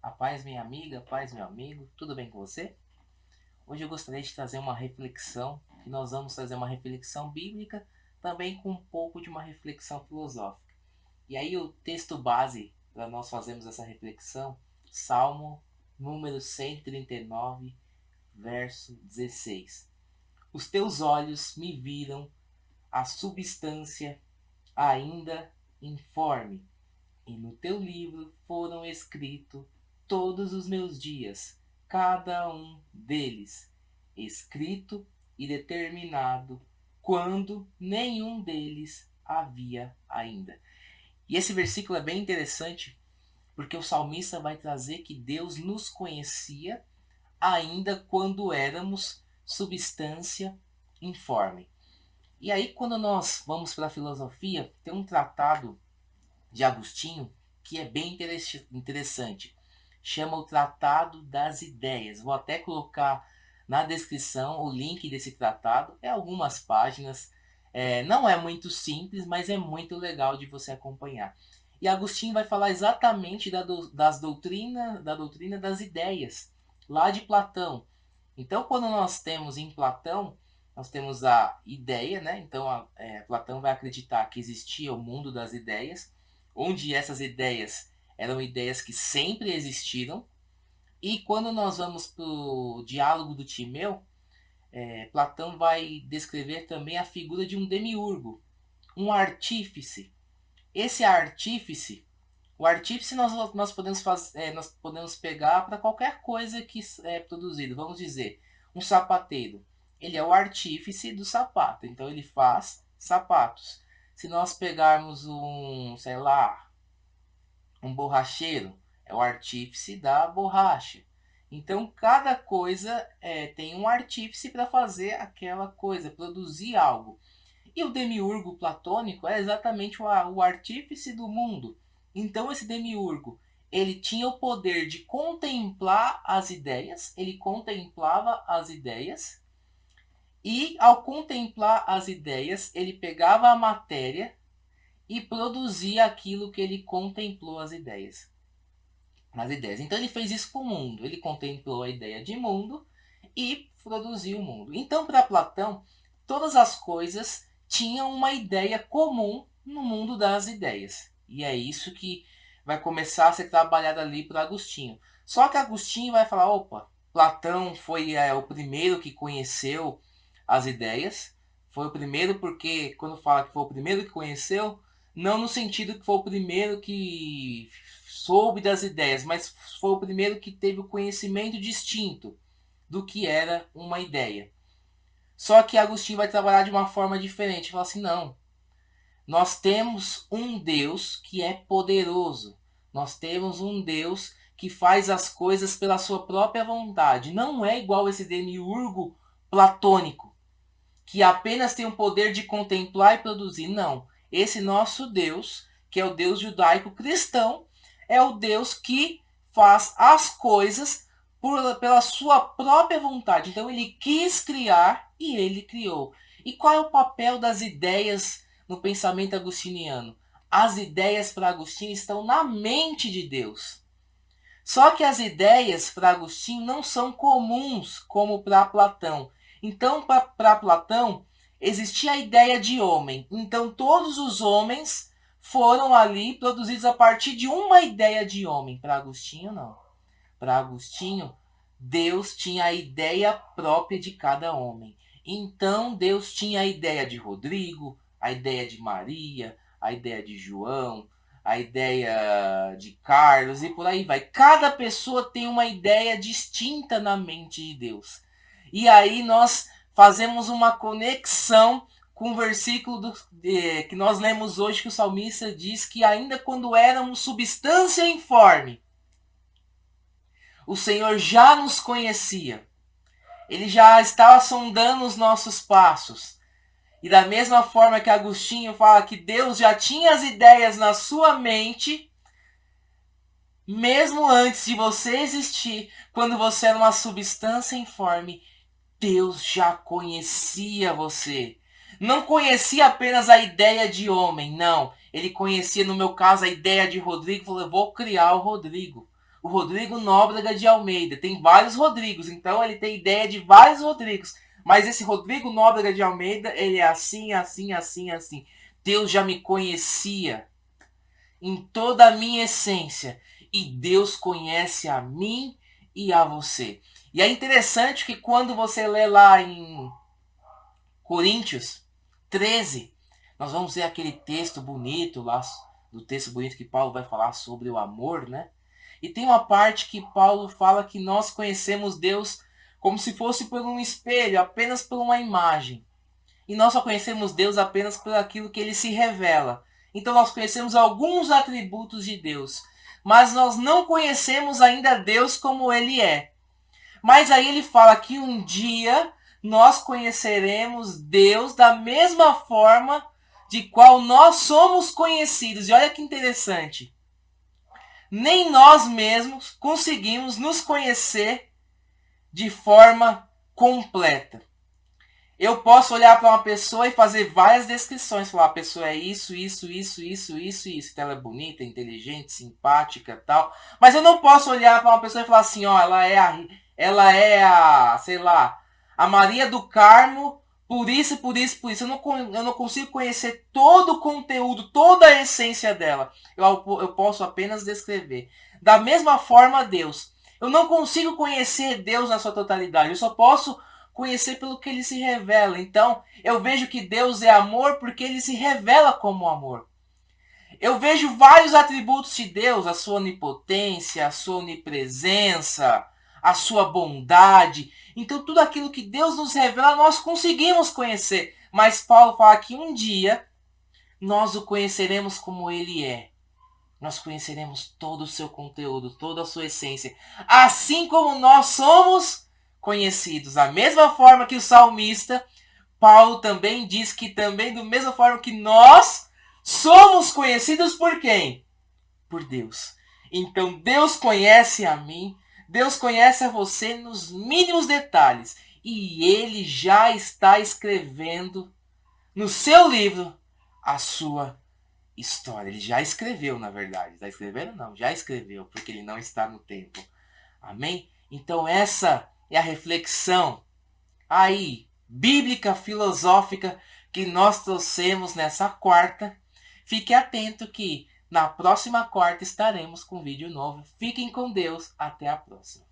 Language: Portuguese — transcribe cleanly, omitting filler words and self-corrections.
A paz, minha amiga, a paz, meu amigo, tudo bem com você? Hoje eu gostaria de trazer uma reflexão, que nós vamos trazer uma reflexão bíblica, também com um pouco de uma reflexão filosófica. E aí o texto base para nós fazermos essa reflexão, Salmo número 139, verso 16. Os teus olhos me viram a substância ainda informe, e no teu livro foram escritos todos os meus dias, cada um deles, escrito e determinado, quando nenhum deles havia ainda. E esse versículo é bem interessante, porque o salmista vai trazer que Deus nos conhecia ainda quando éramos substância informe. E aí, quando nós vamos para a filosofia, tem um tratado de Agostinho que é bem interessante. Chama o Tratado das Ideias. Vou até colocar na descrição o link desse tratado. É algumas páginas. Não é muito simples, mas é muito legal de você acompanhar. E Agostinho vai falar exatamente da doutrina das ideias, lá de Platão. Então, quando nós temos em Platão, nós temos a ideia, né? Então, Platão vai acreditar que existia o mundo das ideias, onde essas ideias eram ideias que sempre existiram. E quando nós vamos para o diálogo do Timeu, Platão vai descrever também a figura de um demiurgo, um artífice. Esse artífice, o artífice nós podemos pegar para qualquer coisa que é produzido. Vamos dizer, um sapateiro. Ele é o artífice do sapato, então ele faz sapatos. Se nós pegarmos sei lá, um borracheiro, é o artífice da borracha. Então, cada coisa tem um artífice para fazer aquela coisa, produzir algo. E o demiurgo platônico é exatamente o artífice do mundo. Então, esse demiurgo, ele tinha o poder de contemplar as ideias, ele contemplava as ideias, e ao contemplar as ideias, ele pegava a matéria e produzia aquilo que ele contemplou as ideias. Nas ideias. Então ele fez isso com o mundo. Ele contemplou a ideia de mundo e produziu o mundo. Então, para Platão, todas as coisas tinham uma ideia comum no mundo das ideias. E é isso que vai começar a ser trabalhado ali por Agostinho. Só que Agostinho vai falar: opa, Platão foi o primeiro que conheceu as ideias. Foi o primeiro porque, quando fala que foi o primeiro que conheceu, não no sentido que foi o primeiro que soube das ideias, mas foi o primeiro que teve o conhecimento distinto do que era uma ideia. Só que Agostinho vai trabalhar de uma forma diferente. Fala assim: não, nós temos um Deus que é poderoso. Nós temos um Deus que faz as coisas pela sua própria vontade. Não é igual esse demiurgo platônico, que apenas tem o poder de contemplar e produzir. Não. Esse nosso Deus, que é o Deus judaico cristão, é o Deus que faz as coisas pela sua própria vontade. Então ele quis criar e ele criou. E qual é o papel das ideias no pensamento agostiniano? As ideias para Agostinho estão na mente de Deus. Só que as ideias para Agostinho não são comuns como para Platão. Então, para Platão, existia a ideia de homem. Então, todos os homens foram ali produzidos a partir de uma ideia de homem. Para Agostinho, não. Para Agostinho, Deus tinha a ideia própria de cada homem. Então, Deus tinha a ideia de Rodrigo, a ideia de Maria, a ideia de João, a ideia de Carlos e por aí vai. Cada pessoa tem uma ideia distinta na mente de Deus. E aí nós fazemos uma conexão com o versículo que nós lemos hoje, que o salmista diz que ainda quando éramos substância informe, o Senhor já nos conhecia. Ele já estava sondando os nossos passos. E da mesma forma que Agostinho fala que Deus já tinha as ideias na sua mente, mesmo antes de você existir, quando você era uma substância informe, Deus já conhecia você. Não conhecia apenas a ideia de homem, não. Ele conhecia, no meu caso, a ideia de Rodrigo. Falou: eu vou criar o Rodrigo. o Rodrigo Nóbrega de Almeida. Tem vários Rodrigos, então ele tem ideia de vários Rodrigos. Mas esse Rodrigo Nóbrega de Almeida, ele é assim, assim, assim, assim. Deus já me conhecia em toda a minha essência. E Deus conhece a mim e a você. E é interessante que quando você lê lá em Coríntios 13, nós vamos ver aquele texto bonito lá, do texto bonito que Paulo vai falar sobre o amor, né? E tem uma parte que Paulo fala que nós conhecemos Deus como se fosse por um espelho, apenas por uma imagem. E nós só conhecemos Deus apenas por aquilo que ele se revela. Então nós conhecemos alguns atributos de Deus, mas nós não conhecemos ainda Deus como ele é. Mas aí ele fala que um dia nós conheceremos Deus da mesma forma de qual nós somos conhecidos. E olha que interessante. Nem nós mesmos conseguimos nos conhecer de forma completa. Eu posso olhar para uma pessoa e fazer várias descrições. Falar, a pessoa é isso, isso, isso, isso, isso, isso. Então ela é bonita, inteligente, simpática, tal. Mas eu não posso olhar para uma pessoa e falar assim, ó, ela é a, sei lá, a Maria do Carmo, por isso, por isso, por isso. Eu não consigo conhecer todo o conteúdo, toda a essência dela. Eu posso apenas descrever. Da mesma forma, Deus. Eu não consigo conhecer Deus na sua totalidade. Eu só posso conhecer pelo que ele se revela. Então, eu vejo que Deus é amor porque ele se revela como amor. Eu vejo vários atributos de Deus, a sua onipotência, a sua onipresença, a sua bondade. Então, tudo aquilo que Deus nos revela, nós conseguimos conhecer. Mas Paulo fala que um dia nós o conheceremos como ele é. Nós conheceremos todo o seu conteúdo, toda a sua essência. Assim como nós somos conhecidos. Da mesma forma que o salmista, Paulo também diz que também da mesma forma que nós somos conhecidos por quem? Por Deus. Então Deus conhece a mim, Deus conhece a você nos mínimos detalhes. E Ele já está escrevendo no seu livro a sua história. Ele já escreveu, na verdade. Está escrevendo? Não, já escreveu, porque Ele não está no tempo. Amém? Então essa é a reflexão aí, bíblica, filosófica, que nós trouxemos nessa quarta. Fique atento que na próxima quarta estaremos com vídeo novo. Fiquem com Deus. Até a próxima.